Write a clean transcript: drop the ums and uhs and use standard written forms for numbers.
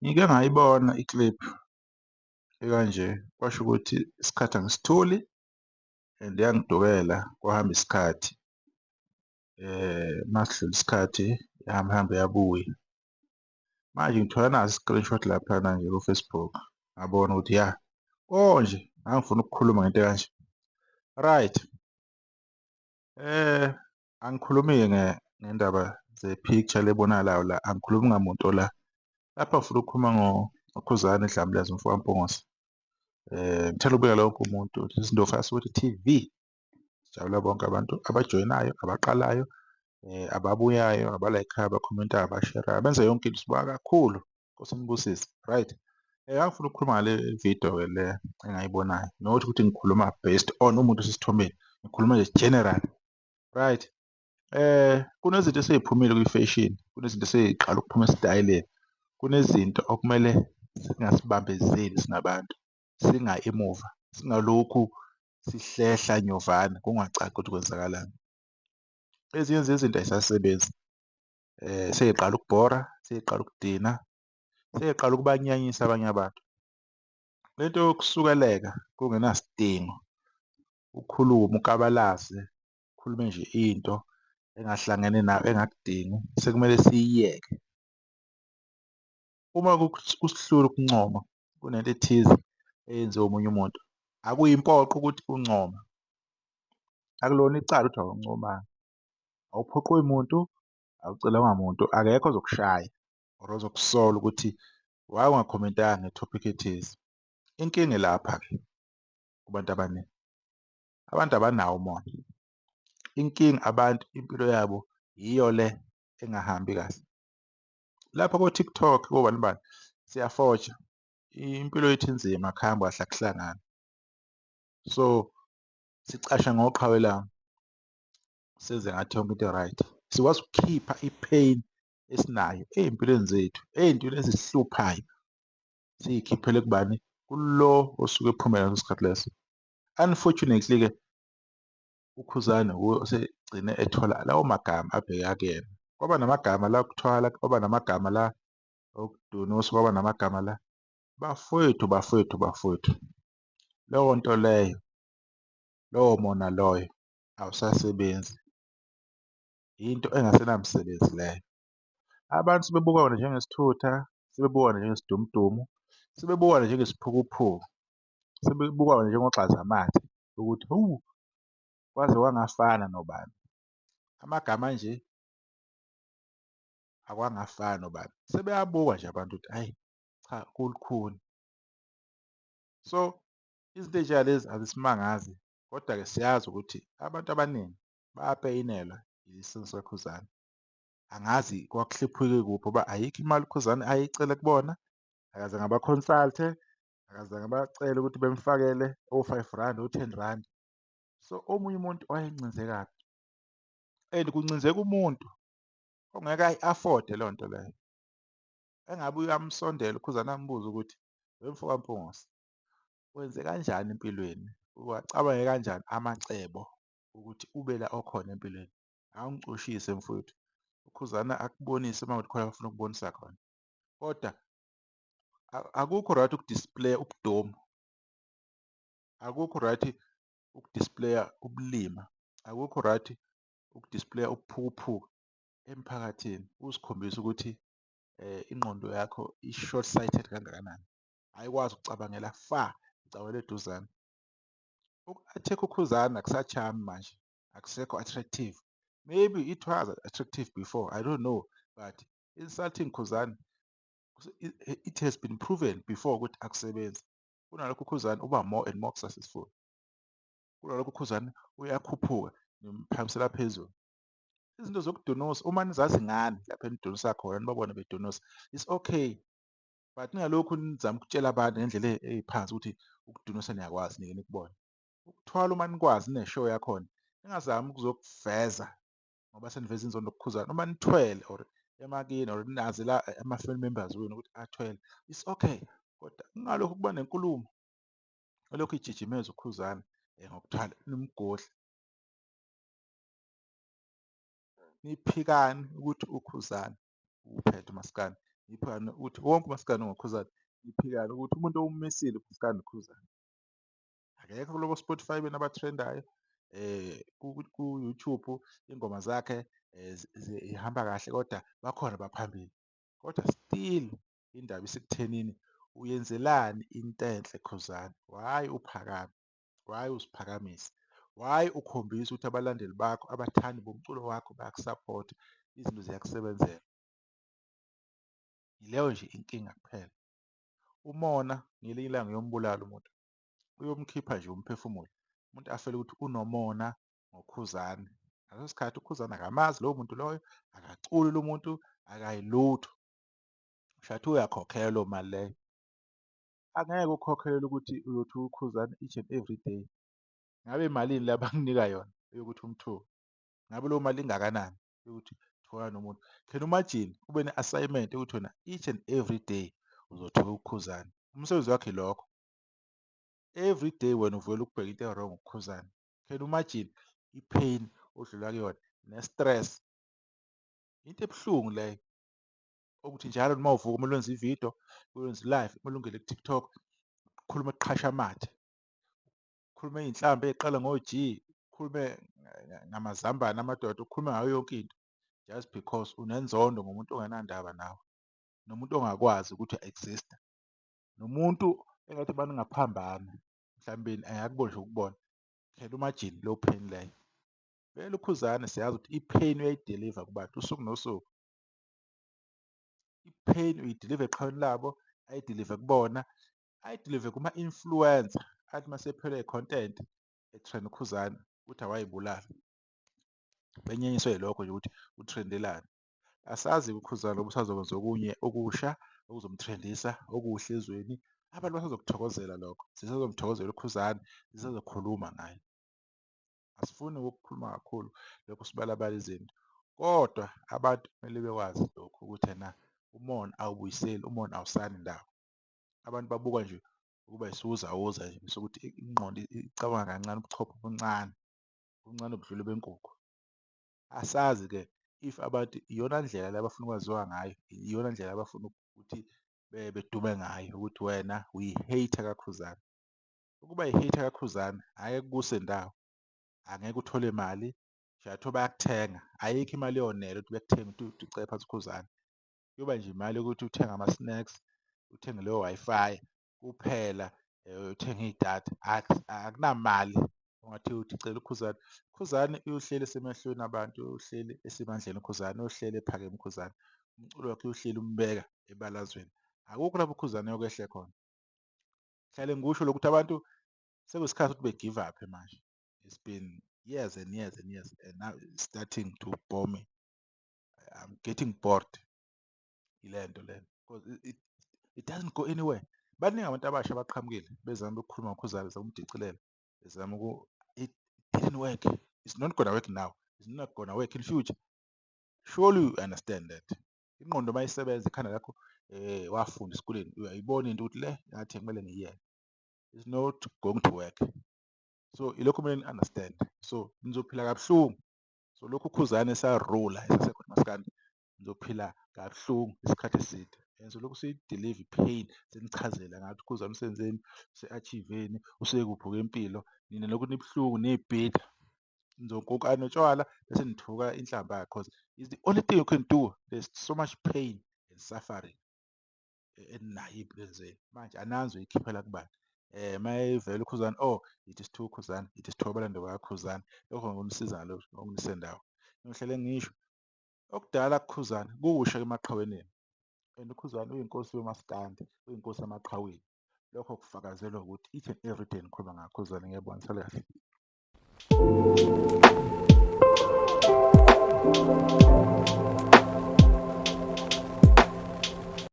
Ngike ngayibona i-clip ekanje, kwasho ukuthi isikhathi angisitholi and yangidukela kwahamba isikhathi. Masidlula isikhathi yahamba hamba yabuya. Manje ngithola nasi i-screenshot laphana nje ku-Facebook, ngabona ukuthi ya konje ngangifuna ukukhuluma ngento ekanje. Right, angikhulumi-ke ngendaba ze-picture lebonakalayo la, angikhulumi ngamuntu la. Lapha ngifuna ukukhuluma ngoKhuzani Dlamini Mfowamposi. Ngithanda ukubingelela wonke umuntu. This is Ndlovu Kayisoweto TV. Sijabula bonke abantu abajoyinayo, abaqalayo, ababuyayo, abalayikhayo, abakhomentayo, abasherayo, abenza yonke into. Sibuka kakhulu. Nkosi inibusise. Right. Ngangifuna ukukhuluma ngale video-ke le engayibonayo, nokuthi ukuthi ngikhuluma based on umuntu osesithombeni, ngikhuluma nje general. Right. Kunezinto esey'phumile kwi-fashion, kunezinto esey'qala ukuphuma esitayeleni, kunezinto okumele singasibambezeli singabantu, singayi emuva, singalokhu sihlehla nyovane kungacaci ukuthi kwenzakalani. Ezinye zezinto ay'sasebenzi, sey'qala ukubhora, sey'qala ukudina, sey'qala ukubanyanyisa abanye abantu. Lento yokusukeleka kungenasidingo, ukhulume ukabalaze, ukhulume nje into engahlangene nayo engakudingi, sekumele siyiyeke. Uma kusihlula ukuncoma kunento ethize eyenziwe omunye umuntu, akuyimpoqo ukuthi uncome, akulona icala ukuthi awuncomanga. Awuphoqwe muntu, awucelwanga muntu, akekho ozokushaya or ozokusola ukuthi why ungakhomentanga nge-topic ethize. Inkinga ilapha-ke kubantu abaningi, abantu abanawo umoya. Inkinga abantu impilo yabo yiyo le engahambi kahle. Lapha ko-TikTok kobani bani siyafoja, impilo yethu inzima, akuhambi kahle, akuhlangani. So sicasha ngoqhawe langa, senze ngathi yonke into right. Sikwazi ukukhipha i-pain esinayo ey'mpilweni zethu, ey'ntweni ezisihluphayo, siy'khiphele kubani? Kulo osuke ephumela ngaleso sikhathi leso. Unfortunately-ke uKhuzani wuye osegcine ethola lawo magama abheka kuyena. Kwaba namagama la okuthwala, kwaba namagama la okudunuswa, kwaba namagama la, bafowethu, bafowethu, bafowethu. Leyo nto leyo, lowo mona loyo awusasebenzi, into engasenamsebenzi leyo. Abantu sebebuka wona njengesithutha, sebebuka wona njengesidumudumu, sebebuka wona njengesiphukuphuku, sebebuka wona njengogxazamate ukuthi hawu, kwaze kwangafana nobani. Amagama anje akwangafani nobani, sebeyabuka nje abantu ukuthi hhayi cha kulukhuni. So izinto ey'njengalezi azisimangazi, kodwa-ke siyazi ukuthi abantu abaningi bayapeyinelwa isimo sikaKhuzani. Angazi kwakuhlephukile kuphi ngoba ayikho imali uKhuzani ayeyicele kubona, akazange aba-consult-e, akazange bacele ukuthi bemfakele o-R5, o-R10. So omunye umuntu wayengcinzekaphi and kuncinzeka umuntu ongeke ayi-afode leyo nto leyo. Engabe uyamsondela uKhuzani ambuze ukuthi, wemfowamposi, wenze kanjani empilweni? Uwacabange kanjani amacebo ukuthi ube la okhona empilweni? Awungicushise mfowethu, uKhuzani akubonise uma kuwukuthi khona afuna ukubonisa khona. Kodwa akukho right ukudisplay-a ubudomu, akukho right ukudisplay-a ubulima, akukho right ukudisplay-a ubuphukuphuku emphakathini, usikhombisa ukuthi ingqondo yakho i-short sighted kangakanani, ayikwazi ukucabangela far, icabangela eduzane. Uku-attack-a uKhuzani akusa-charm-i manje, akusekho attractive. Maybe it was attractive before, I don't know, but insulting Khuzani, it has been proven before ukuthi akusebenzi. Kunalokho uKhuzani uba more and more successful. Kunalokho uKhuzani uyakhuphuka nimphakamisela phezulu. Izinto zokudonosa, uma nizazi ngani lapho enidonsa khona, nibabone bedonosa, it's okay, but ningalokhu nizama ukutshela abantu ngendlela ey'phansi ukuthi ukudonosa niyakwazi nike nikubone. Ukuthwala uma nikwazi nine-show yakhona, ningazami ukuzokuveza ngoba seniveza inzondo kuKhuzani. Uma nithwele or emakini or nazi la ama-family members wenu ukuthi athwele, it's okay, kodwa kungalokhu kuba nenkulumo elokhu ijijimeza uKhuzani ngokuthwala nimgodle. Niphikani ukuthi uKhuzani uphethe umaskandi, ngiphikane ukuthi wonke umaskandi onguKhuzani, ngiphikane ukuthi umuntu owumisile umaskandi Khuzani. Akekho kulobo Spotify benaba-trend-ayo ku-YouTube iy'ngoma zakhe ihamba kahle kodwa bakhona abaphambili. Kodwa still indaba isekuthenini uyenzelani into enhle Khuzani? Why uphakame? Why uziphakamisa? Why ukhombisa ukuthi abalandeli bakho, abathandi bomculo wakho bayakusaphotha, izinto ziyakusebenzela? Yileyo nje inkinga kuphela. UMona ngelinye ilanga uyombulala umuntu, uyomkhipha nje umphefumulo, umuntu afele ukuthi unomona ngoKhuzani. Ngaleso sikhathi uKhuzani akamazi lowo muntu loyo, akaculi lo muntu, akayilutho. Kushuthi uyakhokhelwa leyo mali leyo. Angeke ukhokhelwe ukuthi uyothi uKhuzani each and every day. Ngabe malini le abakunika yona eyokuthi umthuke? Ngabe leyo mali ingakanani yokuthi uthukana nomuntu? Can you imagine ube ne-assignment yokuthi wena each and every day uzothuka uKhuzani. Umsebenzi wakho ilokho. Every day wena uvele ukubheka into e-wrong ngoKhuzani. Can you imagine i-pain odlula kuyona ne-stress? Into ebuhlungu leyo, ukuthi njalo uma uvuka kumele wenze ividiyo, wenze i-live, kumele ungene ku-TikTok, ukhulume kuqhashamathe, ukhulume iy'nhlambi ey'qala ngo-G, ukhulume ngamazambane amadoda, ukhulume ngayo yonke into just because unenzondo ngomuntu ongenandaba nawe, nomuntu ongakwazi ukuthi uya-exist-a, nomuntu engathi ubani ningaphambana mhlawumbeni akakuboni nje ukubona. Can you imagine leyo pain leyo? Vele uKhuzani siyazi ukuthi i-pain uyayidiliva kubantu usuku nosuku. I-pain uyidiliva eqhawini labo, ayidilive kubona, ayidilive kuma-influencer athi mase ephelelwe i-content ethrendi uKhuzani ukuthi awayibulala. Benyenyiswe yilokho nje ukuthi uthrendelani. Asazi-ke uKhuzani ngoba usazokwenza okunye okusha okuzomthrendisa okuhle ezweni. Abantu basazokuthokozela lokho, sisazomthokozela uKhuzani, sisazokhuluma ngaye. Asifuni ukukhuluma kakhulu lokho sibalabala izinto, kodwa abantu kumele bekwazi lokhu ukuthi ena umona awubuyiseli, umona awusani ndawo. Abantu babuka nje ukuba isiwuzawoza nje bese kuthi ingqondo icabanga kancane, ubuchopho buncane, buncane ubudlule benkukhu. Asazi-ke if abantu iyona ndlela le abafuna ukwaziwa ngayo, iyona ndlela abafuna ukuthi bedume ngayo ukuthi wena uyi-hater kaKhuzani. Ukuba yi-hater kaKhuzani angeke kukuse ndawo, angeke uthole mali, shatha bayakuthenga, ayikho imali eyonela ukuthi bekuthenga ukuthi ucele phansi uKhuzani. Kuyoba nje imali yokuthi uthenge ama-snacks, uthenge leyo Wi-Fi kuphela, uthenge idatha, akunamali ongathi uthi cela uKhuzani. uKhuzani uyohleli esemehlweni abantu, uyohleli esemandleni uKhuzani, uyohleli ephakeme uKhuzani, umculo wakhe uyohleli umbeka ebalazweni. Akukho lapho uKhuzani ayokwehle khona. Ngihlale ngikusho lokhu ukuthi abantu sekuyisikhathi ukuthi be-give up-e manje. It's been years and years and years and now it's starting to bore me. I'm getting bored yile nto lena because it doesn't go anywhere. Baningi abantu abasha abaqhamukile bezama ukukhuluma ngoKhuzani, bezama ukumdicilela, bezama it didn't work. It's not gonna work now. It's not gonna work in future. Surely you understand that. Ingqondo mayisebenza ikhanda lakho wafunda esikoleni uyayibona into ukuthi le ngathi kumele ngiyiyeke. It's not going to work. So ilokhu kumele ni-understand. So nizophila kabuhlungu. So lokhu uKhuzani esarula esasekhona umaskandi, nizophila kabuhlungu isikhathi eside. And so lokhu siyidiliva i-pain, senichazela ngathi uKhuzani usenzeni, use-achieve-eni, usekuphi kwempilo, nina lokhu nibuhlungu niyibhida. Nizokokana utshwala bese nithuka inhlamba yakhe because it's the only thing you can do. There's so much pain and suffering eninayo ey'mpilweni zenu. Manje anazi uyikhiphela kubani. Mayevela uKhuzani, oh it is to uKhuzani, it is to abalandeli bakaKhuzani. Lokho ngokunisiza ngalokho, ngokunisendawo. Ngihlale ngisho okudala kuKhuzani kukusha emaqhaweneni and uKhuzani uyinkosi yomaskandi, uyinkosi yamaqhaweni. Lokho kufakazelwa ukuthi each and every day nikhuluma ngaKhuzani. Ngiyabonga, nihlale kahle.